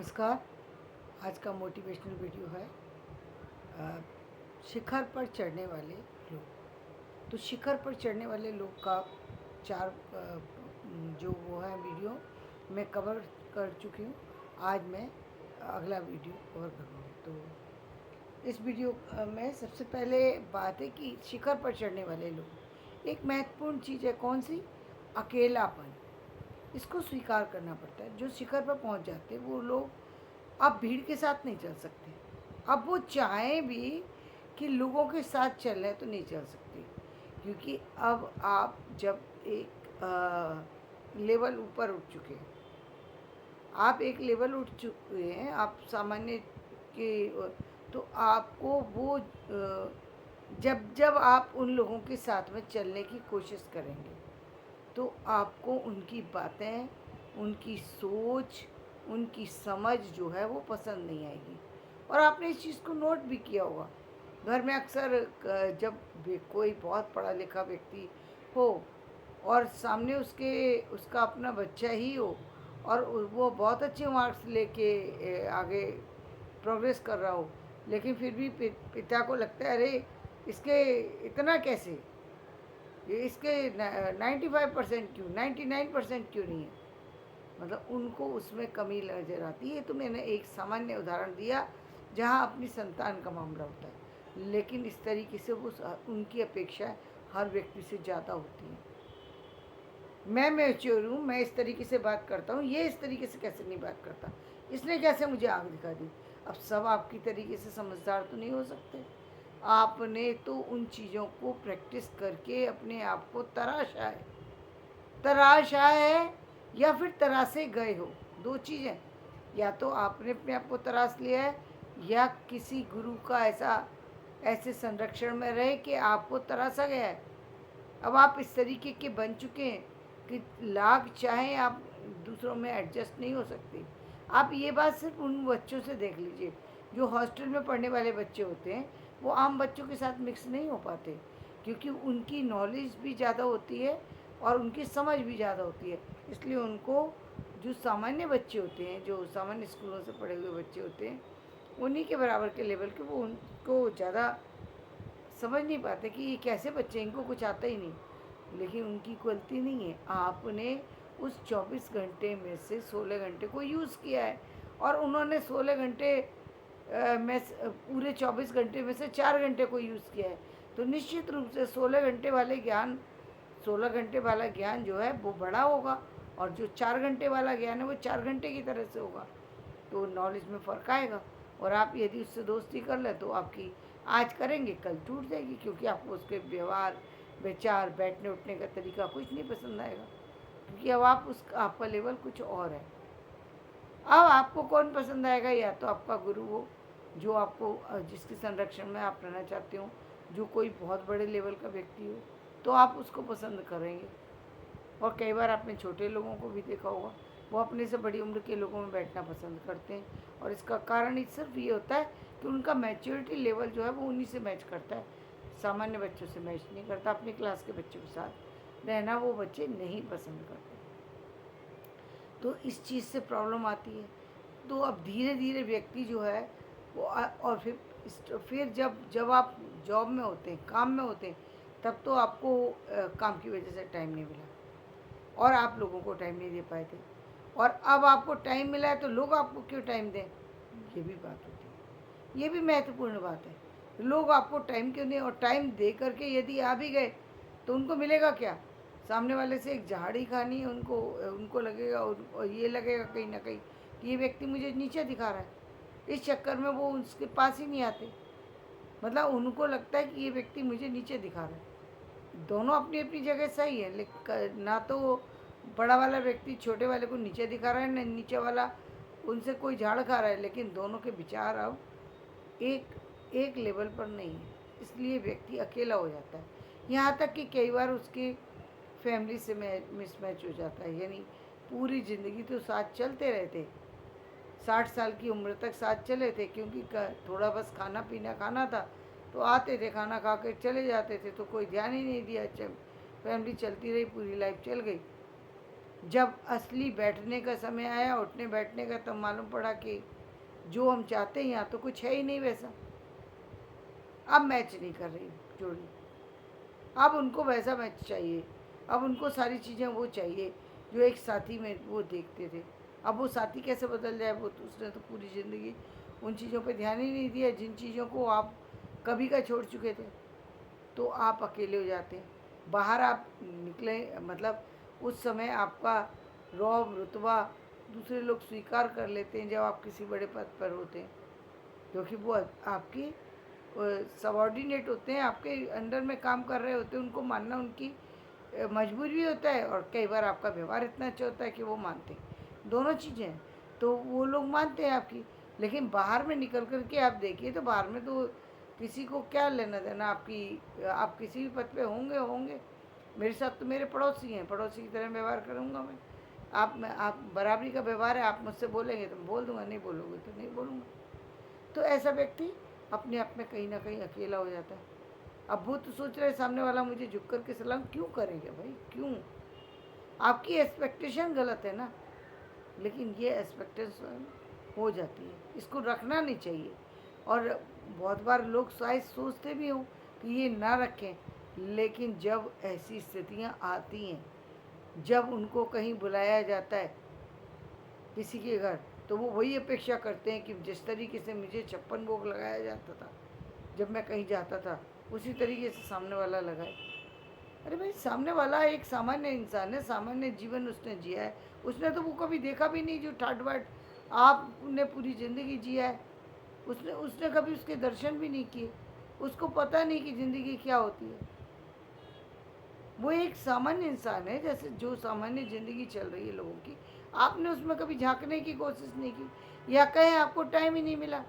नमस्कार। आज का मोटिवेशनल वीडियो है शिखर पर चढ़ने वाले लोग। तो शिखर पर चढ़ने वाले लोग का चार जो वो है वीडियो मैं कवर कर चुकी हूँ। आज मैं अगला वीडियो कवर करूँगी। तो इस वीडियो में सबसे पहले बात है कि शिखर पर चढ़ने वाले लोग, एक महत्वपूर्ण चीज़ है कौन सी? अकेलापन। इसको स्वीकार करना पड़ता है। जो शिखर पर पहुंच जाते हैं वो लोग अब भीड़ के साथ नहीं चल सकते। अब वो चाहें भी कि लोगों के साथ चलें तो नहीं चल सकते, क्योंकि अब आप जब एक लेवल ऊपर उठ चुके हैं, आप एक लेवल उठ चुके हैं, आप सामान्य के तो आपको वो जब जब आप उन लोगों के साथ में चलने की कोशिश करेंगे तो आपको उनकी बातें, उनकी सोच, उनकी समझ जो है वो पसंद नहीं आएगी। और आपने इस चीज़ को नोट भी किया होगा। घर में अक्सर जब भी कोई बहुत पढ़ा लिखा व्यक्ति हो और सामने उसका अपना बच्चा ही हो और वो बहुत अच्छे मार्क्स लेके आगे प्रोग्रेस कर रहा हो, लेकिन फिर भी पिता को लगता है अरे इसके इतना कैसे, ये इसके 95% क्यों, 99% क्यों नहीं है। मतलब उनको उसमें कमी नज़र आती है। तो मैंने एक सामान्य उदाहरण दिया जहाँ अपनी संतान का मामला होता है, लेकिन इस तरीके से वो उनकी अपेक्षा हर व्यक्ति से ज़्यादा होती है। मैं मैच्योर हूँ, मैं इस तरीके से बात करता हूँ, ये इस तरीके से कैसे नहीं बात करता, इसने कैसे मुझे आँख दिखा दी। अब सब आपकी तरीके से समझदार तो नहीं हो सकते। आपने तो उन चीज़ों को प्रैक्टिस करके अपने आप को तराशा है या फिर तरासे गए हो। दो चीज़ें, या तो आपने अपने आप को तराश लिया है या किसी गुरु का ऐसे संरक्षण में रहे कि आपको तराशा गया है। अब आप इस तरीके के बन चुके हैं कि लाख चाहें आप दूसरों में एडजस्ट नहीं हो सकते। आप ये बात सिर्फ उन बच्चों से देख लीजिए जो हॉस्टल में पढ़ने वाले बच्चे होते हैं। वो आम बच्चों के साथ मिक्स नहीं हो पाते, क्योंकि उनकी नॉलेज भी ज़्यादा होती है और उनकी समझ भी ज़्यादा होती है। इसलिए उनको जो सामान्य बच्चे होते हैं, जो सामान्य स्कूलों से पढ़े हुए बच्चे होते हैं, उन्हीं के बराबर के लेवल के वो उनको ज़्यादा समझ नहीं पाते कि ये कैसे बच्चे, इनको कुछ आता ही नहीं। लेकिन उनकी गलती नहीं है, आपने उस 24 घंटे में से 16 घंटे को यूज़ किया है और उन्होंने 16 घंटे पूरे 24 घंटे में से 4 घंटे को यूज़ किया है। तो निश्चित रूप से 16 घंटे वाला ज्ञान जो है वो बड़ा होगा और जो 4 घंटे वाला ज्ञान है वो 4 घंटे की तरह से होगा। तो नॉलेज में फ़र्क आएगा। और आप यदि उससे दोस्ती कर लें तो आपकी आज करेंगे कल टूट जाएगी, क्योंकि आपको उसके व्यवहार, विचार, बैठने उठने का तरीका कुछ नहीं पसंद आएगा, क्योंकि अब आपका लेवल कुछ और है। अब आपको कौन पसंद आएगा? या तो आपका गुरु हो जो आपको जिसके संरक्षण में आप रहना चाहते हो, जो कोई बहुत बड़े लेवल का व्यक्ति हो, तो आप उसको पसंद करेंगे। और कई बार आपने छोटे लोगों को भी देखा होगा, वो अपने से बड़ी उम्र के लोगों में बैठना पसंद करते हैं। और इसका कारण ही सिर्फ ये होता है कि उनका मैच्योरिटी लेवल जो है वो उन्हीं से मैच करता है, सामान्य बच्चों से मैच नहीं करता। अपनी क्लास के बच्चों के साथ रहना वो बच्चे नहीं पसंद करते। तो इस चीज़ से प्रॉब्लम आती है। तो अब धीरे धीरे व्यक्ति जो है वो और फिर जब जब आप जॉब में होते हैं, काम में होते हैं, तब तो आपको काम की वजह से टाइम नहीं मिला और आप लोगों को टाइम नहीं दे पाए थे। और अब आपको टाइम मिला है तो लोग आपको क्यों टाइम दें, ये भी बात होती है। ये भी महत्वपूर्ण बात है, लोग आपको टाइम क्यों दें। और टाइम दे करके यदि आ भी गए तो उनको मिलेगा क्या? सामने वाले से एक झाड़ी खानी है उनको। उनको लगेगा और ये लगेगा कहीं ना कहीं कि ये व्यक्ति मुझे नीचे दिखा रहा है। इस चक्कर में वो उसके पास ही नहीं आते। मतलब उनको लगता है कि ये व्यक्ति मुझे नीचे दिखा रहा है। दोनों अपनी अपनी जगह सही है, लेकिन ना तो बड़ा वाला व्यक्ति छोटे वाले को नीचे दिखा रहा है, ना नीचे वाला उनसे कोई झाड़ खा रहा है, लेकिन दोनों के विचार अब एक एक लेवल पर नहीं है। इसलिए व्यक्ति अकेला हो जाता है। यहाँ तक कि कई बार उसकी फैमिली से मिसमैच हो जाता है। यानी पूरी ज़िंदगी तो साथ चलते रहते, 60 साल की उम्र तक साथ चले थे, क्योंकि थोड़ा बस खाना पीना खाना था तो आते थे, खाना खा कर चले जाते थे, तो कोई ध्यान ही नहीं दिया। फैमिली चलती रही, पूरी लाइफ चल गई। जब असली बैठने का समय आया, उठने बैठने का, तब मालूम पड़ा कि जो हम चाहते हैं यहाँ तो कुछ है ही नहीं वैसा। अब मैच नहीं कर रही जोड़ी, अब उनको वैसा मैच चाहिए, अब उनको सारी चीज़ें वो चाहिए जो एक साथी में वो देखते थे। अब वो साथी कैसे बदल जाए, वो तो उसने तो पूरी ज़िंदगी उन चीज़ों पे ध्यान ही नहीं दिया जिन चीज़ों को आप कभी का छोड़ चुके थे। तो आप अकेले हो जाते हैं। बाहर आप निकले, मतलब उस समय आपका रौब रुतबा दूसरे लोग स्वीकार कर लेते हैं जब आप किसी बड़े पद पर होते हैं, क्योंकि वो आपकी सबॉर्डिनेट होते हैं, आपके अंडर में काम कर रहे होते हैं। उनको मानना उनकी मजबूरी भी होता है, और कई बार आपका व्यवहार इतना अच्छा होता है कि वो मानते हैं। दोनों चीज़ें हैं, तो वो लोग मानते हैं आपकी। लेकिन बाहर में निकल कर के आप देखिए, तो बाहर में तो किसी को क्या लेना देना आपकी, आप किसी भी पद पे होंगे होंगे। मेरे साथ तो मेरे पड़ोसी हैं, पड़ोसी की तरह व्यवहार करूँगा मैं। आप बराबरी का व्यवहार है, आप मुझसे बोलेंगे तो मैं बोल दूँगा, नहीं बोलोगे तो नहीं बोलूँगा। तो ऐसा व्यक्ति अपने आप में कहीं ना कहीं अकेला हो जाता है। अब वो तो सोच रहे हैं सामने वाला मुझे झुक कर के सलाम क्यों करेंगे भाई, क्यों? आपकी एक्सपेक्टेशन गलत है ना। लेकिन ये एक्सपेक्टेशन हो जाती है, इसको रखना नहीं चाहिए। और बहुत बार लोग शायद सोचते भी हो कि ये ना रखें, लेकिन जब ऐसी स्थितियाँ आती हैं, जब उनको कहीं बुलाया जाता है किसी के घर, तो वो वही अपेक्षा करते हैं कि जिस तरीके से मुझे 56 भोग लगाया जाता था जब मैं कहीं जाता था, उसी तरीके से सामने वाला लगाए। अरे भाई, सामने वाला एक सामान्य इंसान है, सामान्य जीवन उसने जिया है। उसने तो वो कभी देखा भी नहीं जो ठाट बाट आपने पूरी ज़िंदगी जिया है। उसने उसने कभी उसके दर्शन भी नहीं किए। उसको पता नहीं कि ज़िंदगी क्या होती है। वो एक सामान्य इंसान है, जैसे जो सामान्य ज़िंदगी चल रही है लोगों की। आपने उसमें कभी झांकने की कोशिश नहीं की, या कहें आपको टाइम ही नहीं मिला।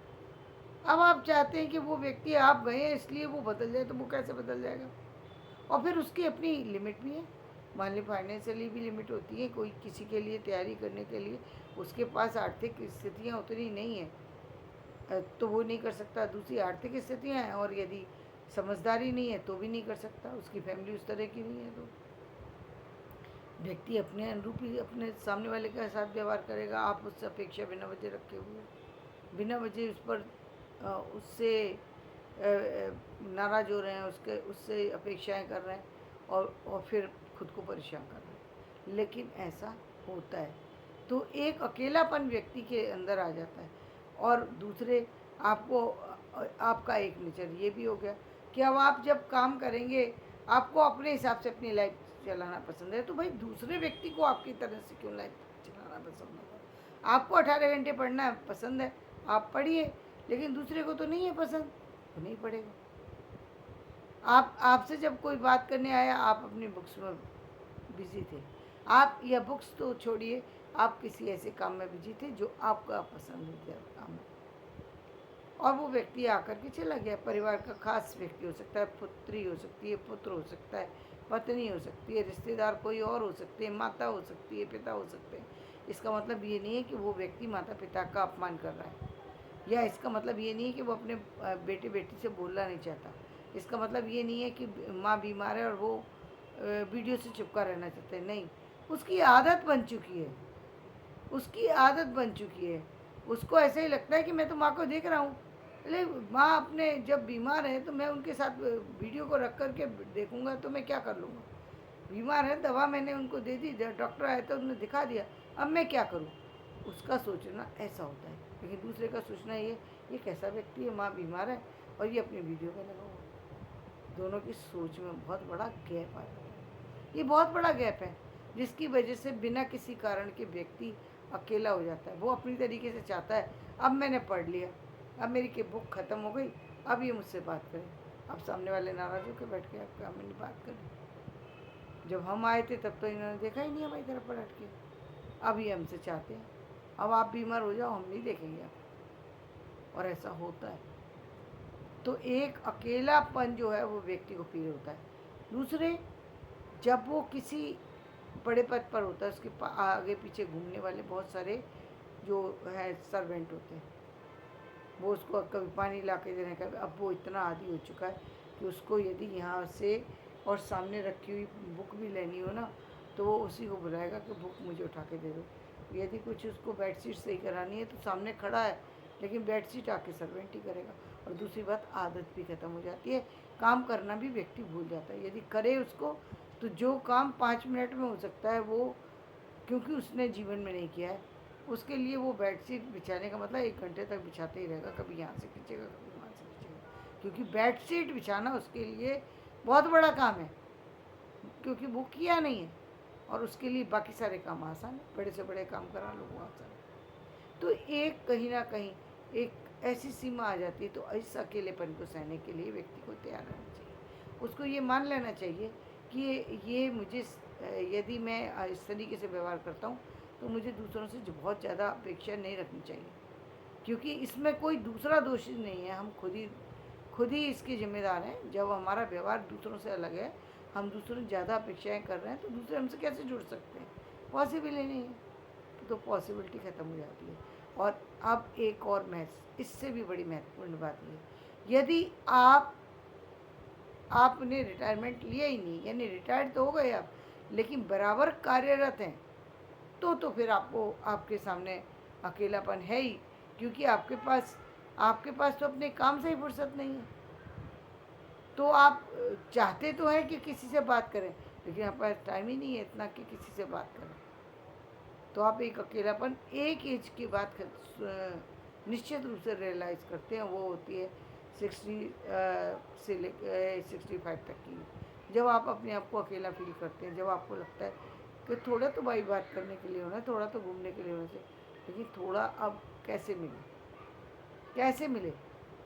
अब आप चाहते हैं कि वो व्यक्ति, आप गए हैं इसलिए वो बदल जाए, तो वो कैसे बदल जाएगा? और फिर उसकी अपनी लिमिट भी है। मान ली फाइनेंशियली भी लिमिट होती है, कोई किसी के लिए तैयारी करने के लिए उसके पास आर्थिक स्थितियाँ उतनी नहीं है, तो वो नहीं कर सकता। दूसरी आर्थिक स्थितियाँ हैं, और यदि समझदारी नहीं है तो भी नहीं कर सकता, उसकी फैमिली उस तरह की नहीं है। तो व्यक्ति अपने अनुरूप ही अपने सामने वाले के साथ व्यवहार करेगा। आप उससे अपेक्षा बिना वजह रखे हुए, बिना वजह उस पर उससे नाराज़ हो रहे हैं, उसके उससे अपेक्षाएं कर रहे हैं, और फिर खुद को परेशान कर रहे हैं। लेकिन ऐसा होता है, तो एक अकेलापन व्यक्ति के अंदर आ जाता है। और दूसरे, आपको आपका एक नेचर ये भी हो गया कि अब आप जब काम करेंगे, आपको अपने हिसाब से अपनी लाइफ चलाना पसंद है, तो भाई दूसरे व्यक्ति को आपकी तरह से क्यों लाइफ चलाना पसंद होगा? आपको 18 घंटे पढ़ना पसंद है, आप पढ़िए, लेकिन दूसरे को तो नहीं है पसंद, तो नहीं पढ़ेगा। आप आपसे जब कोई बात करने आया, आप अपनी बुक्स में बिजी थे। आप, या बुक्स तो छोड़िए, आप किसी ऐसे काम में बिजी थे जो आपका पसंदीदा काम है, और वो व्यक्ति आकर के चला गया। परिवार का खास व्यक्ति हो सकता है, पुत्री हो सकती है, पुत्र हो सकता है, पत्नी हो सकती है, रिश्तेदार कोई और हो सकते हैं, माता हो सकती है, पिता हो सकते हैं। इसका मतलब ये नहीं है कि वो व्यक्ति माता पिता का अपमान कर रहा है, या इसका मतलब ये नहीं है कि वो अपने बेटे बेटी से बोलना नहीं चाहता। इसका मतलब ये नहीं है कि माँ बीमार है और वो वीडियो से चिपका रहना चाहते हैं, नहीं। उसकी आदत बन चुकी है, उसकी आदत बन चुकी है। उसको ऐसे ही लगता है कि मैं तो माँ को देख रहा हूँ, अरे माँ अपने जब बीमार है तो मैं उनके साथ वीडियो को रख कर के देखूँगा, तो मैं क्या कर लूँगा? बीमार है, दवा मैंने उनको दे दी, डॉक्टर आया तो उन्होंने दिखा दिया, अब मैं क्या करूँ? उसका सोचना ऐसा होता है। लेकिन दूसरे का सोचना ये कैसा व्यक्ति है, माँ बीमार है और ये अपनी वीडियो में लगा हुआ। दोनों की सोच में बहुत बड़ा गैप आ जाता है। ये बहुत बड़ा गैप है, जिसकी वजह से बिना किसी कारण के व्यक्ति अकेला हो जाता है। वो अपनी तरीके से चाहता है, अब मैंने पढ़ लिया, अब मेरी की बुक ख़त्म हो गई, अब ये मुझसे बात करें। अब सामने वाले नाराज़ होकर बैठ के आपका मैंने बात करी, जब हम आए थे तब तो इन्होंने देखा ही नहीं हमारी तरफ पलट के। अब ये हमसे चाहते हैं, अब आप बीमार हो जाओ, हम नहीं देखेंगे आप। और ऐसा होता है। तो एक अकेलापन जो है वो व्यक्ति को फील होता है। दूसरे, जब वो किसी बड़े पद पर होता है, उसके आगे पीछे घूमने वाले बहुत सारे जो है सर्वेंट होते हैं, वो उसको कभी पानी ला के देने का, अब वो इतना आदी हो चुका है कि उसको यदि यहाँ से और सामने रखी हुई बुक भी लेनी हो ना, तो वो उसी को बुलाएगा कि बुक मुझे उठा के दे दो। यदि कुछ उसको बेडशीट सही करानी है तो सामने खड़ा है, लेकिन बेडशीट आके सर्वेंट ही करेगा। और दूसरी बात, आदत भी ख़त्म हो जाती है, काम करना भी व्यक्ति भूल जाता है। यदि करे उसको तो जो काम 5 मिनट में हो सकता है वो, क्योंकि उसने जीवन में नहीं किया है, उसके लिए वो बेडशीट बिछाने का मतलब 1 घंटे तक बिछाते ही रहेगा, कभी यहाँ से खींचेगा कभी वहाँ से खींचेगा, क्योंकि बेडशीट बिछाना उसके लिए बहुत बड़ा काम है, क्योंकि वो किया नहीं है। और उसके लिए बाकी सारे काम आसान है, बड़े से बड़े काम करा लो वो आसान है। तो एक कहीं ना कहीं एक ऐसी सीमा आ जाती है, तो इस अकेलेपन को सहने के लिए व्यक्ति को तैयार रहना चाहिए। उसको ये मान लेना चाहिए कि ये मुझे, यदि मैं इस तरीके से व्यवहार करता हूँ तो मुझे दूसरों से बहुत ज़्यादा अपेक्षा नहीं रखनी चाहिए, क्योंकि इसमें कोई दूसरा दोषी नहीं है, हम खुद ही इसके जिम्मेदार हैं। जब हमारा व्यवहार दूसरों से अलग है, हम दूसरों से ज़्यादा अपेक्षाएं कर रहे हैं, तो दूसरे हमसे कैसे जुड़ सकते हैं? पॉसिबल ही नहीं है। तो पॉसिबिलिटी ख़त्म हो जाती है। और अब एक और इससे भी बड़ी महत्वपूर्ण बात ये, यदि आपने रिटायरमेंट लिया ही नहीं, यानी रिटायर्ड तो हो गए आप, लेकिन बराबर कार्यरत हैं, तो फिर आपको, आपके सामने अकेलापन है ही, क्योंकि आपके पास तो अपने काम से ही फुर्सत नहीं है। तो आप चाहते तो हैं कि किसी से बात करें, लेकिन आपके पास टाइम ही नहीं है इतना कि किसी से बात करें। तो आप एक अकेलापन एक एज के बाद निश्चित रूप से रियलाइज़ करते हैं, वो होती है 60 से ले 65 तक की, जब आप अपने आप को अकेला फील करते हैं, जब आपको लगता है कि थोड़ा तो भाई बात करने के लिए होना, थोड़ा तो घूमने के लिए होना चाहिए, लेकिन थोड़ा अब कैसे मिले, कैसे मिले?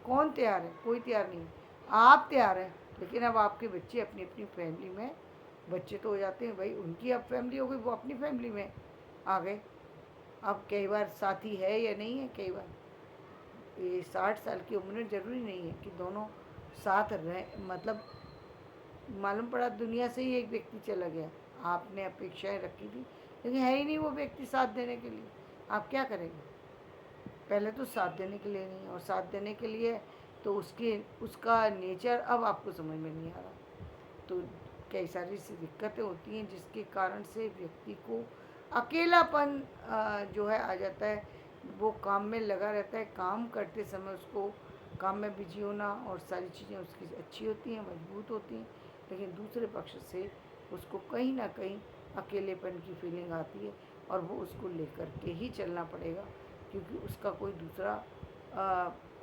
कौन तैयार है? कोई तैयार नहीं है। आप तैयार हैं, लेकिन अब आपके बच्चे अपनी अपनी फैमिली में, बच्चे तो हो जाते हैं भाई, उनकी अब फैमिली हो गई, वो अपनी फैमिली में आ गए। अब कई बार साथी है या नहीं है, कई बार ये 60 साल की उम्र में ज़रूरी नहीं है कि दोनों साथ रहें, मतलब मालूम पड़ा दुनिया से ही एक व्यक्ति चला गया, आपने अपेक्षाएं रखी थी, लेकिन है ही नहीं वो व्यक्ति साथ देने के लिए, आप क्या करेंगे? पहले तो साथ देने के लिए नहीं, और साथ देने के लिए तो उसका नेचर अब आपको समझ में नहीं आ रहा। तो कई सारी सी दिक्कतें होती हैं जिसके कारण से व्यक्ति को अकेलापन जो है आ जाता है। वो काम में लगा रहता है, काम करते समय उसको काम में बिजी होना और सारी चीज़ें उसकी अच्छी होती हैं, मजबूत होती हैं, लेकिन दूसरे पक्ष से उसको कहीं ना कहीं अकेलेपन की फीलिंग आती है, और वो उसको लेकर के ही चलना पड़ेगा, क्योंकि उसका कोई दूसरा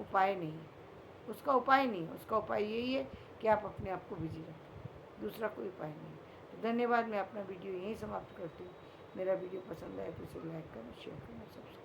उपाय नहीं है। उसका उपाय यही है कि आप अपने आप को बिजी रखें, दूसरा कोई उपाय नहीं। तो धन्यवाद, मैं अपना वीडियो यहीं समाप्त करती हूँ। मेरा वीडियो पसंद आए तो इसे लाइक करना, शेयर करना, सब्सक्राइब